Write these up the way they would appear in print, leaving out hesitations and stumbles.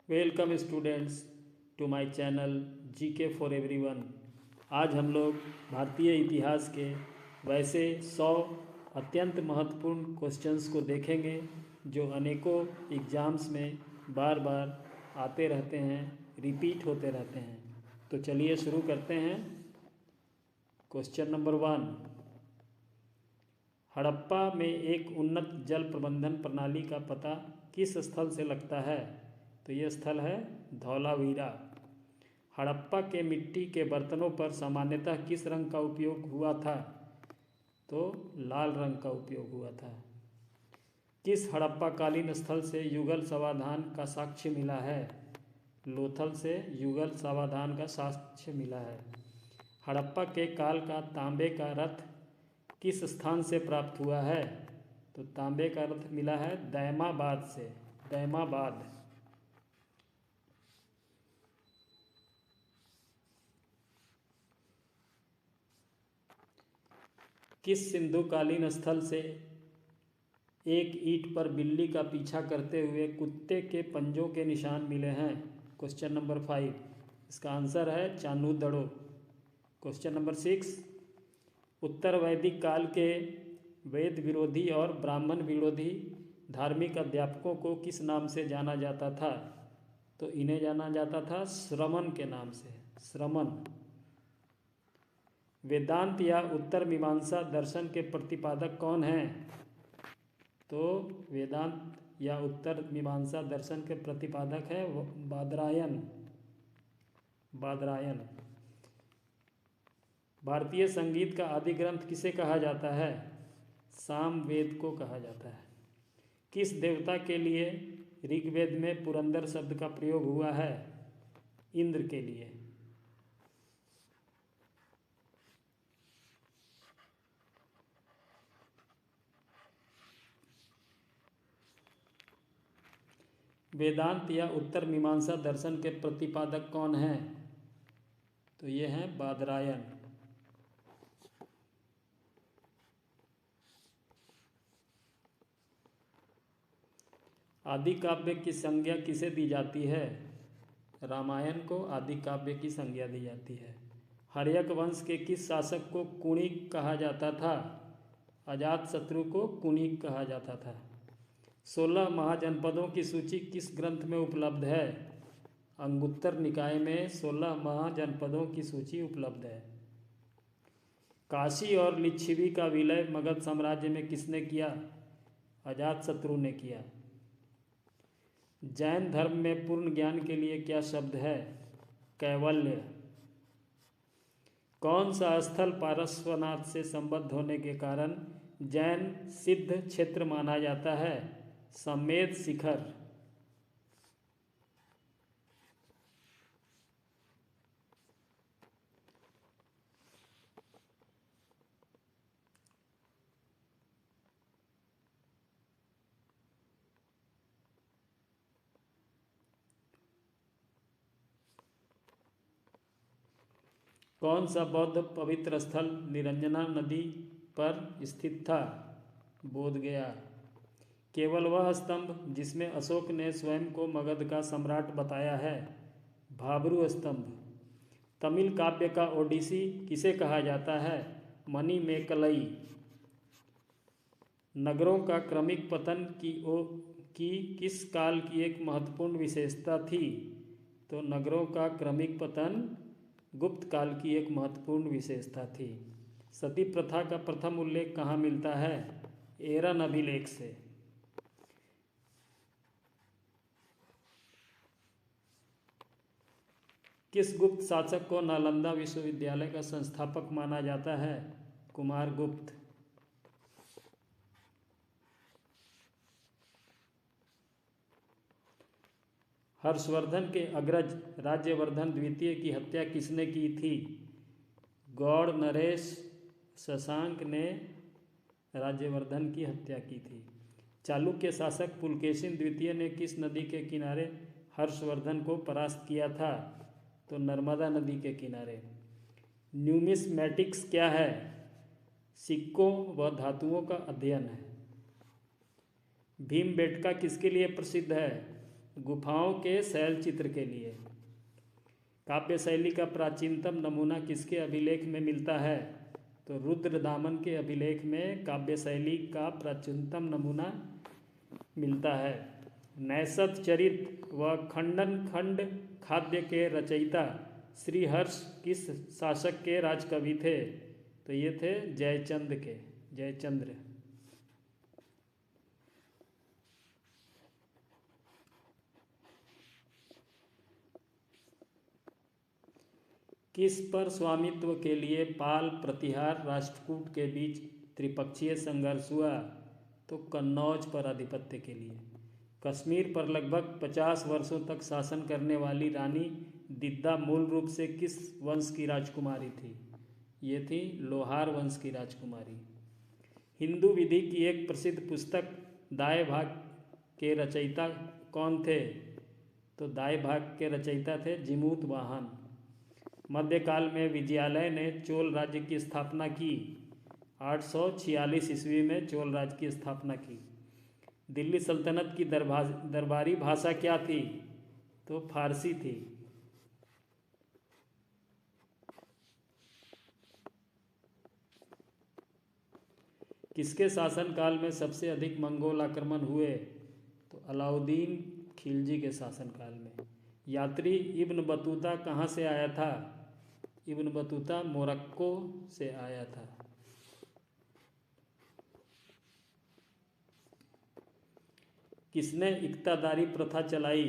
Welcome students to my channel GK for everyone. आज हम लोग भारतीय इतिहास के वैसे 100 अत्यंत महत्वपूर्ण क्वेश्चंस को देखेंगे जो अनेकों एग्ज़ाम्स में बार बार आते रहते हैं, रिपीट होते रहते हैं। तो चलिए शुरू करते हैं। क्वेश्चन नंबर 1, हड़प्पा में एक उन्नत जल प्रबंधन प्रणाली का पता किस स्थल से लगता है? तो ये स्थल है धौलावीरा। हड़प्पा के मिट्टी के बर्तनों पर सामान्यतः किस रंग का उपयोग हुआ था? तो लाल रंग का उपयोग हुआ था। किस हड़प्पाकालीन स्थल से युगल समाधान का साक्ष्य मिला है? लोथल से युगल समाधान का साक्ष्य मिला है। हड़प्पा के काल का तांबे का रथ किस स्थान से प्राप्त हुआ है? तो तांबे का रथ मिला है दैमाबाद से। दैमाबाद। किस सिंधुकालीन स्थल से एक ईंट पर बिल्ली का पीछा करते हुए कुत्ते के पंजों के निशान मिले हैं? क्वेश्चन नंबर 5, इसका आंसर है चानूदड़ो। क्वेश्चन नंबर 6, उत्तर वैदिक काल के वेद विरोधी और ब्राह्मण विरोधी धार्मिक अध्यापकों को किस नाम से जाना जाता था? तो इन्हें जाना जाता था श्रमण के नाम से। श्रमण। वेदांत या उत्तर मीमांसा दर्शन के प्रतिपादक कौन हैं? तो वेदांत या उत्तर मीमांसा दर्शन के प्रतिपादक है बादरायन। बादरायन। भारतीय संगीत का आदि ग्रंथ किसे कहा जाता है? सामवेद को कहा जाता है। किस देवता के लिए ऋग्वेद में पुरंदर शब्द का प्रयोग हुआ है? इंद्र के लिए। वेदांत या उत्तर मीमांसा दर्शन के प्रतिपादक कौन हैं? तो ये हैं बादरायन। आदि काव्य की संज्ञा किसे दी जाती है? रामायण को आदि काव्य की संज्ञा दी जाती है। हर्यक वंश के किस शासक को कुणिक कहा जाता था? अजातशत्रु को कुणिक कहा जाता था। 16 महाजनपदों की सूची किस ग्रंथ में उपलब्ध है? अंगुत्तर निकाय में 16 महाजनपदों की सूची उपलब्ध है। काशी और लिच्छवी का विलय मगध साम्राज्य में किसने किया? अजातशत्रु ने किया। जैन धर्म में पूर्ण ज्ञान के लिए क्या शब्द है? कैवल्य। कौन सा स्थल पारस्वनाथ से संबद्ध होने के कारण जैन सिद्ध क्षेत्र माना जाता है? समेत शिखर। कौन सा बौद्ध पवित्र स्थल निरंजना नदी पर स्थित था? बोध गया। केवल वह स्तंभ जिसमें अशोक ने स्वयं को मगध का सम्राट बताया है? भाब्रू स्तंभ। तमिल काव्य का ओडिसी किसे कहा जाता है? मणिमेकलई। नगरों का क्रमिक पतन की किस काल की एक महत्वपूर्ण विशेषता थी? तो नगरों का क्रमिक पतन गुप्त काल की एक महत्वपूर्ण विशेषता थी। सती प्रथा का प्रथम उल्लेख कहाँ मिलता है? एरन अभिलेख से। किस गुप्त शासक को नालंदा विश्वविद्यालय का संस्थापक माना जाता है? कुमारगुप्त। हर्षवर्धन के अग्रज राज्यवर्धन द्वितीय की हत्या किसने की थी? गौड़ नरेश शशांक ने राज्यवर्धन की हत्या की थी। चालुक्य शासक पुलकेशिन द्वितीय ने किस नदी के किनारे हर्षवर्धन को परास्त किया था? तो नर्मदा नदी के किनारे। न्यूमिस्मैटिक्स क्या है? सिक्कों व धातुओं का अध्ययन है। भीमबेटका किसके लिए प्रसिद्ध है? गुफाओं के शैल चित्र के लिए। काव्य शैली का प्राचीनतम नमूना किसके अभिलेख में मिलता है? तो रुद्रदामन के अभिलेख में काव्य शैली का प्राचीनतम नमूना मिलता है। नैषध चरित व खंडन खंड खाद्य के रचयिता श्रीहर्ष किस शासक के राजकवि थे? तो ये थे जयचंद्र। किस पर स्वामित्व के लिए पाल प्रतिहार राष्ट्रकूट के बीच त्रिपक्षीय संघर्ष हुआ? तो कन्नौज पर आधिपत्य के लिए। कश्मीर पर लगभग 50 वर्षों तक शासन करने वाली रानी दिद्दा मूल रूप से किस वंश की राजकुमारी थी? ये थी लोहार वंश की राजकुमारी। हिंदू विधि की एक प्रसिद्ध पुस्तक दाय भाग के रचयिता कौन थे? तो दाय भाग के रचयिता थे जिमूत वाहन। मध्यकाल में विजयालय ने चोल राज्य की स्थापना की। 846 ईस्वी में चोल राज्य की स्थापना की। दिल्ली सल्तनत की दरबारी भाषा क्या थी? तो फारसी थी। किसके शासनकाल में सबसे अधिक मंगोल आक्रमण हुए? तो अलाउद्दीन खिलजी के शासनकाल में। यात्री इब्न बतूता कहाँ से आया था? इब्न बतूता मोरक्को से आया था। किसने इक्तादारी प्रथा चलाई?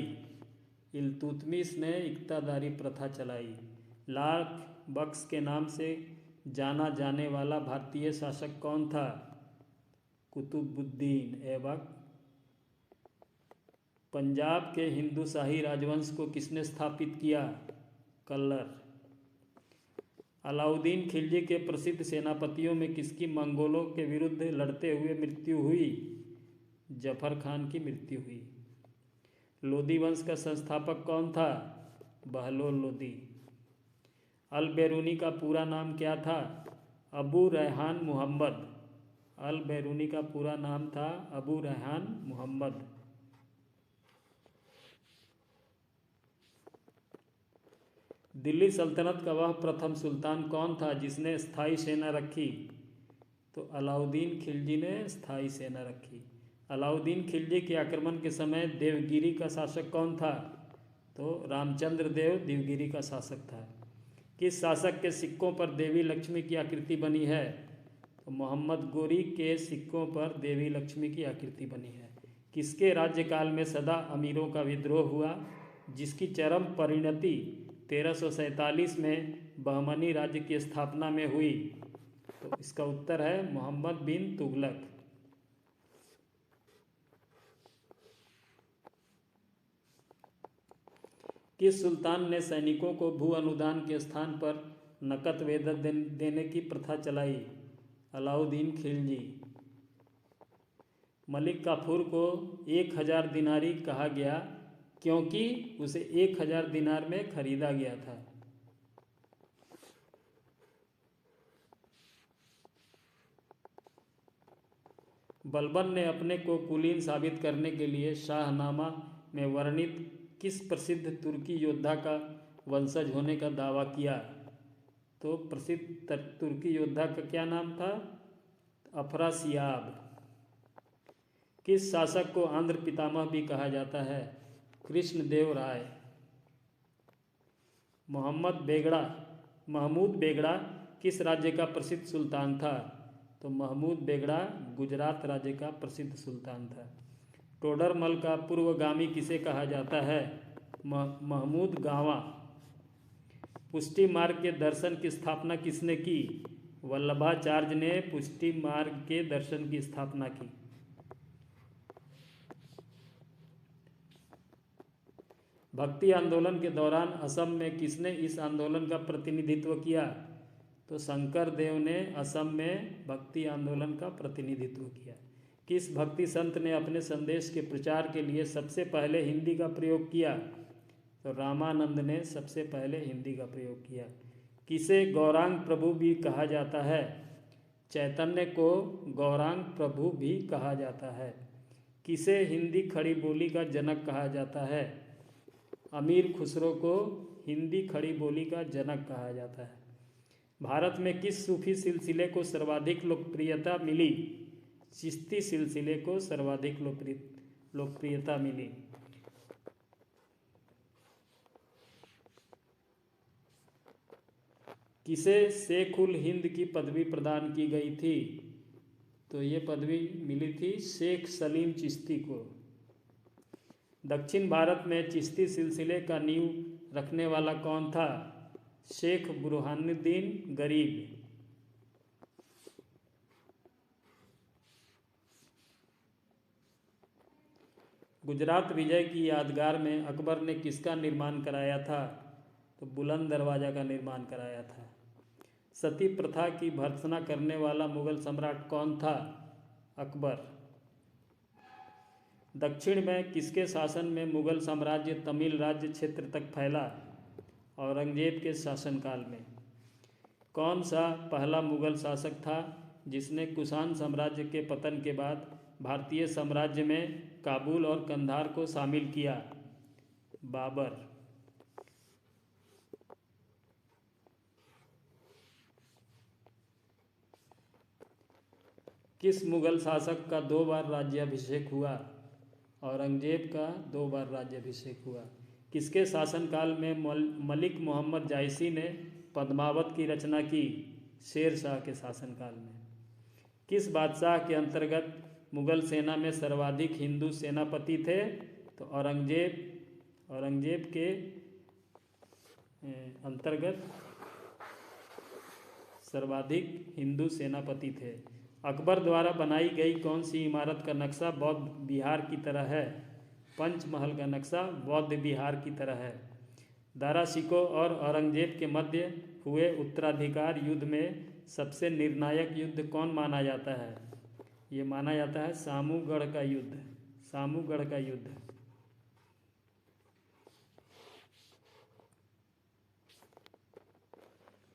इल्तुतमिश ने इक्तादारी प्रथा चलाई। लाख बख्श के नाम से जाना जाने वाला भारतीय शासक कौन था? कुतुबुद्दीन ऐबक। पंजाब के हिंदू शाही राजवंश को किसने स्थापित किया? कल्लर। अलाउद्दीन खिलजी के प्रसिद्ध सेनापतियों में किसकी मंगोलों के विरुद्ध लड़ते हुए मृत्यु हुई? जफर खान की मृत्यु हुई। लोदी वंश का संस्थापक कौन था? बहलोल लोदी। अल बैरूनी का पूरा नाम क्या था? अबू रेहान मुहम्मद। अल बैरूनी का पूरा नाम था अबू रेहान मुहम्मद। दिल्ली सल्तनत का वह प्रथम सुल्तान कौन था जिसने स्थायी सेना रखी? तो अलाउद्दीन खिलजी ने स्थायी सेना रखी। अलाउद्दीन खिलजी के आक्रमण के समय देवगिरी का शासक कौन था? तो रामचंद्र देव देवगिरी का शासक था। किस शासक के सिक्कों पर देवी लक्ष्मी की आकृति बनी है? तो मोहम्मद गोरी के सिक्कों पर देवी लक्ष्मी की आकृति बनी है। किसके राज्यकाल में सदा अमीरों का विद्रोह हुआ जिसकी चरम परिणति 1347 में बहमनी राज्य की स्थापना में हुई? तो इसका उत्तर है मोहम्मद बिन तुगलक। किस सुल्तान ने सैनिकों को भू अनुदान के स्थान पर नकद वेतन देने की प्रथा चलाई? अलाउद्दीन खिलजी। मलिक काफूर को 1000 दिनारी कहा गया क्योंकि उसे 1000 दिनार में खरीदा गया था। बलबन ने अपने को कुलीन साबित करने के लिए शाहनामा में वर्णित किस प्रसिद्ध तुर्की योद्धा का वंशज होने का दावा किया? तो प्रसिद्ध तुर्की योद्धा का क्या नाम था? अफरासियाब। किस शासक को आंध्र पितामह भी कहा जाता है? कृष्णदेव राय। महमूद बेगड़ा किस राज्य का प्रसिद्ध सुल्तान था? तो महमूद बेगड़ा गुजरात राज्य का प्रसिद्ध सुल्तान था। टोडरमल का पूर्वगामी किसे कहा जाता है? महमूद गावा। पुष्टि मार्ग के दर्शन की स्थापना किसने की? वल्लभाचार्य ने पुष्टि मार्ग के दर्शन की स्थापना की। भक्ति आंदोलन के दौरान असम में किसने इस आंदोलन का प्रतिनिधित्व किया? तो शंकर देव ने असम में भक्ति आंदोलन का प्रतिनिधित्व किया। किस भक्ति संत ने अपने संदेश के प्रचार के लिए सबसे पहले हिंदी का प्रयोग किया? तो रामानंद ने सबसे पहले हिंदी का प्रयोग किया। किसे गौरांग प्रभु भी कहा जाता है? चैतन्य को गौरांग प्रभु भी कहा जाता है। किसे हिंदी खड़ी बोली का जनक कहा जाता है? अमीर खुसरो को हिंदी खड़ी बोली का जनक कहा जाता है। भारत में किस सूफी सिलसिले को सर्वाधिक लोकप्रियता मिली? चिश्ती सिलसिले को सर्वाधिक लोकप्रियता मिली। किसे शेख उल हिंद की पदवी प्रदान की गई थी? तो ये पदवी मिली थी शेख सलीम चिश्ती को। दक्षिण भारत में चिश्ती सिलसिले का नींव रखने वाला कौन था? शेख बुरहानुद्दीन गरीब। गुजरात विजय की यादगार में अकबर ने किसका निर्माण कराया था? तो बुलंद दरवाजा का निर्माण कराया था। सती प्रथा की भर्त्सना करने वाला मुगल सम्राट कौन था? अकबर। दक्षिण में किसके शासन में मुगल साम्राज्य तमिल राज्य क्षेत्र तक फैला? औरंगजेब के शासनकाल में। कौन सा पहला मुगल शासक था जिसने कुषाण साम्राज्य के पतन के बाद भारतीय साम्राज्य में काबुल और कंधार को शामिल किया? बाबर। किस मुगल शासक का 2 बार राज्याभिषेक हुआ? औरंगजेब का 2 बार राज्याभिषेक हुआ। किसके शासनकाल में मलिक मोहम्मद जायसी ने पद्मावत की रचना की? शेर शाह के शासनकाल में। किस बादशाह के अंतर्गत मुगल सेना में सर्वाधिक हिंदू सेनापति थे? तो औरंगजेब के अंतर्गत सर्वाधिक हिंदू सेनापति थे। अकबर द्वारा बनाई गई कौन सी इमारत का नक्शा बौद्ध विहार की तरह है? पंचमहल का नक्शा बौद्ध विहार की तरह है। दारा शिकोह और औरंगजेब के मध्य हुए उत्तराधिकार युद्ध में सबसे निर्णायक युद्ध कौन माना जाता है? ये माना जाता है सामूगढ़ का युद्ध। सामूगढ़ का युद्ध।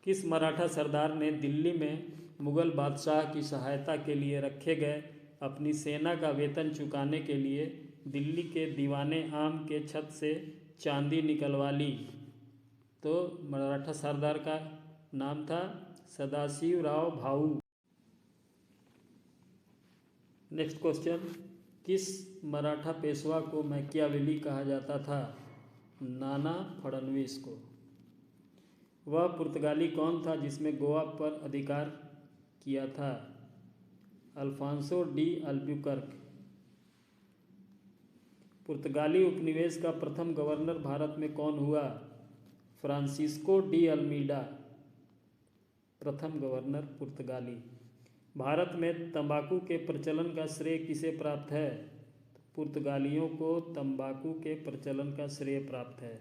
किस मराठा सरदार ने दिल्ली में मुगल बादशाह की सहायता के लिए रखे गए अपनी सेना का वेतन चुकाने के लिए दिल्ली के दीवाने आम के छत से चांदी निकलवा ली? तो मराठा सरदार का नाम था सदाशिवराव भाऊ। नेक्स्ट क्वेश्चन, किस मराठा पेशवा को मैकियावेली कहा जाता था? नाना फडणवीस को। वह पुर्तगाली कौन था जिसने गोवा पर अधिकार किया था? Alfonso de Albuquerque. पुर्तगाली उपनिवेश का प्रथम गवर्नर भारत में कौन हुआ? फ्रांसिस्को डी अल्मीडा प्रथम गवर्नर पुर्तगाली। भारत में तंबाकू के प्रचलन का श्रेय किसे प्राप्त है? पुर्तगालियों को तंबाकू के प्रचलन का श्रेय प्राप्त है।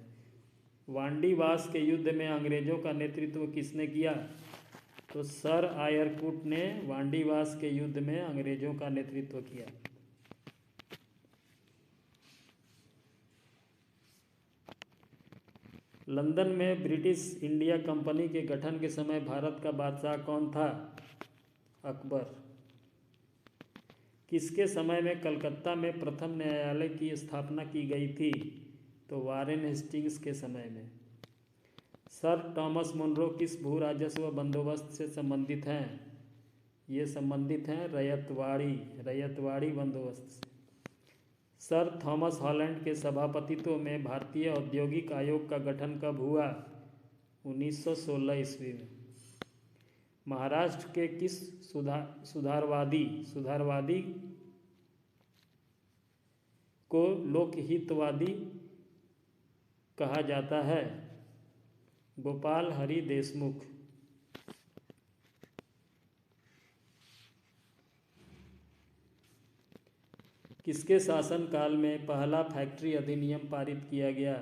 वांडीवास के युद्ध में अंग्रेजों का नेतृत्व किसने किया? तो सर आयरकुट ने वांडीवास के युद्ध में अंग्रेजों का नेतृत्व किया। लंदन में ब्रिटिश इंडिया कंपनी के गठन के समय भारत का बादशाह कौन था? अकबर। किसके समय में कलकत्ता में प्रथम न्यायालय की स्थापना की गई थी? तो वारेन हेस्टिंग्स के समय में। सर थॉमस मुनरो किस भू राजस्व बंदोबस्त से संबंधित हैं? ये संबंधित हैं रयतवाड़ी बंदोबस्त से। सर थॉमस हॉलैंड के सभापतित्व में भारतीय औद्योगिक आयोग का गठन कब हुआ? 1916 ईस्वी में। महाराष्ट्र के किस सुधारवादी को लोकहितवादी कहा जाता है? गोपाल हरि देशमुख। किसके शासनकाल में पहला फैक्ट्री अधिनियम पारित किया गया?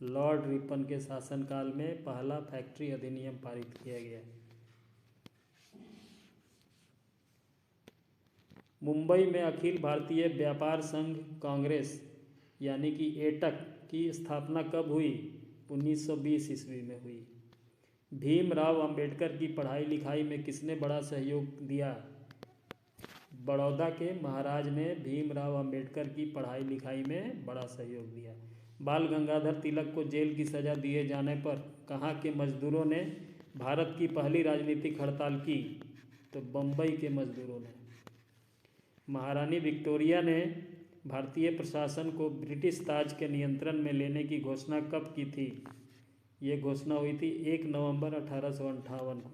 लॉर्ड रिपन के शासनकाल में पहला फैक्ट्री अधिनियम पारित किया गया। मुंबई में अखिल भारतीय व्यापार संघ कांग्रेस यानी कि एटक की स्थापना कब हुई? 1920 ईस्वी में हुई। भीमराव अंबेडकर की पढ़ाई लिखाई में किसने बड़ा सहयोग दिया? बड़ौदा के महाराज ने भीमराव अंबेडकर की पढ़ाई लिखाई में बड़ा सहयोग दिया। बाल गंगाधर तिलक को जेल की सज़ा दिए जाने पर कहाँ के मजदूरों ने भारत की पहली राजनीतिक हड़ताल की? तो बम्बई के मजदूरों ने। महारानी विक्टोरिया ने भारतीय प्रशासन को ब्रिटिश ताज के नियंत्रण में लेने की घोषणा कब की थी? ये घोषणा हुई थी 1 नवंबर 1858 को।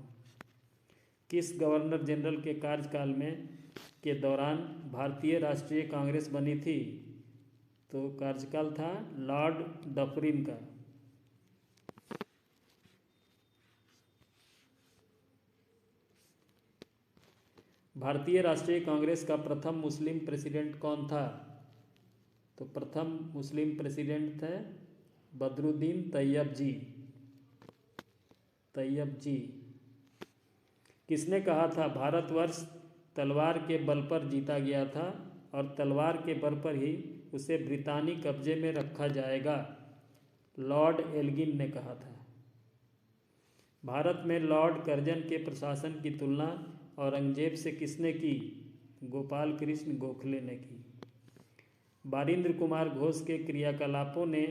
किस गवर्नर जनरल के कार्यकाल में के दौरान भारतीय राष्ट्रीय कांग्रेस बनी थी? तो कार्यकाल था लॉर्ड डफरिन का। भारतीय राष्ट्रीय कांग्रेस का प्रथम मुस्लिम प्रेसिडेंट कौन था? तो प्रथम मुस्लिम प्रेसिडेंट थे बदरुद्दीन तैयब जी। किसने कहा था भारतवर्ष तलवार के बल पर जीता गया था और तलवार के बल पर ही उसे ब्रितानी कब्जे में रखा जाएगा? लॉर्ड एल्गिन ने कहा था। भारत में लॉर्ड कर्जन के प्रशासन की तुलना औरंगजेब से किसने की? गोपाल कृष्ण गोखले ने की। बारिंद्र कुमार घोष के क्रियाकलापों ने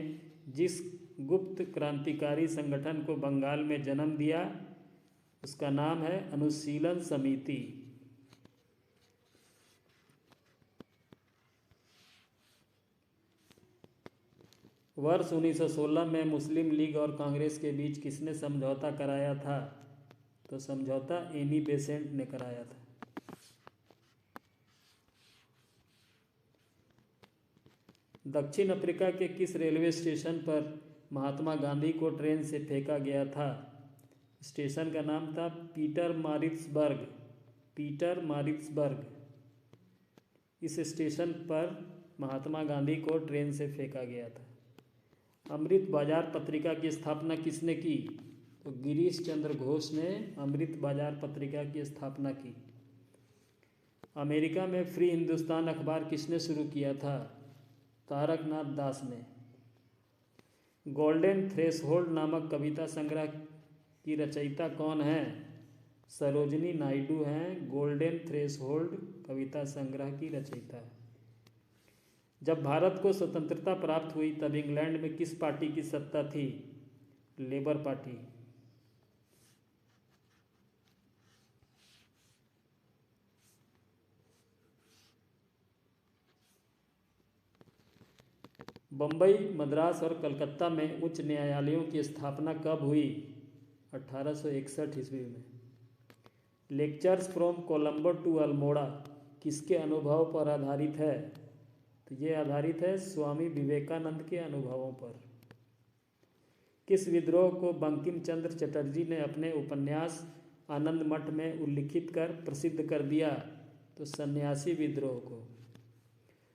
जिस गुप्त क्रांतिकारी संगठन को बंगाल में जन्म दिया उसका नाम है अनुशीलन समिति। वर्ष 1916 में मुस्लिम लीग और कांग्रेस के बीच किसने समझौता कराया था? तो समझौता एनी बेसेंट ने कराया था। दक्षिण अफ्रीका के किस रेलवे स्टेशन पर महात्मा गांधी को ट्रेन से फेंका गया था? स्टेशन का नाम था पीटर मारिट्सबर्ग। इस स्टेशन पर महात्मा गांधी को ट्रेन से फेंका गया था। अमृत बाजार पत्रिका की स्थापना किसने की? तो गिरीश चंद्र घोष ने अमृत बाजार पत्रिका की स्थापना की। अमेरिका में फ्री हिंदुस्तान अखबार किसने शुरू किया था? तारकनाथ दास ने। गोल्डन थ्रेशोल्ड नामक कविता संग्रह की रचयिता कौन है? सरोजिनी नायडू हैं गोल्डन थ्रेशोल्ड कविता संग्रह की रचयिता। जब भारत को स्वतंत्रता प्राप्त हुई तब इंग्लैंड में किस पार्टी की सत्ता थी? Labour party. बम्बई, मद्रास और कलकत्ता में उच्च न्यायालयों की स्थापना कब हुई? 1861 ईस्वी में। Lectures from Colombo to Almora किसके अनुभव पर आधारित है? तो ये आधारित है स्वामी विवेकानंद के अनुभवों पर। किस विद्रोह को बंकिम चंद्र चटर्जी ने अपने उपन्यास आनंद मठ में उल्लिखित कर प्रसिद्ध कर दिया? तो सन्यासी विद्रोह को।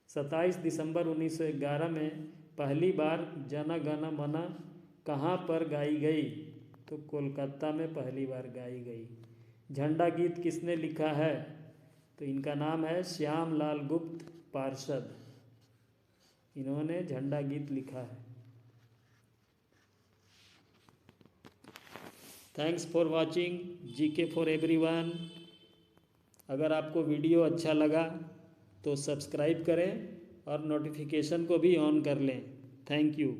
27 दिसंबर 1911 में पहली बार जन गण मन कहाँ पर गाई गई? तो कोलकाता में पहली बार गाई गई। झंडा गीत किसने लिखा है? तो इनका नाम है श्याम लाल गुप्त पार्षद। इन्होंने झंडा गीत लिखा है। Thanks for watching GK for everyone. अगर आपको वीडियो अच्छा लगा तो सब्सक्राइब करें और नोटिफिकेशन को भी ऑन कर लें। Thank you.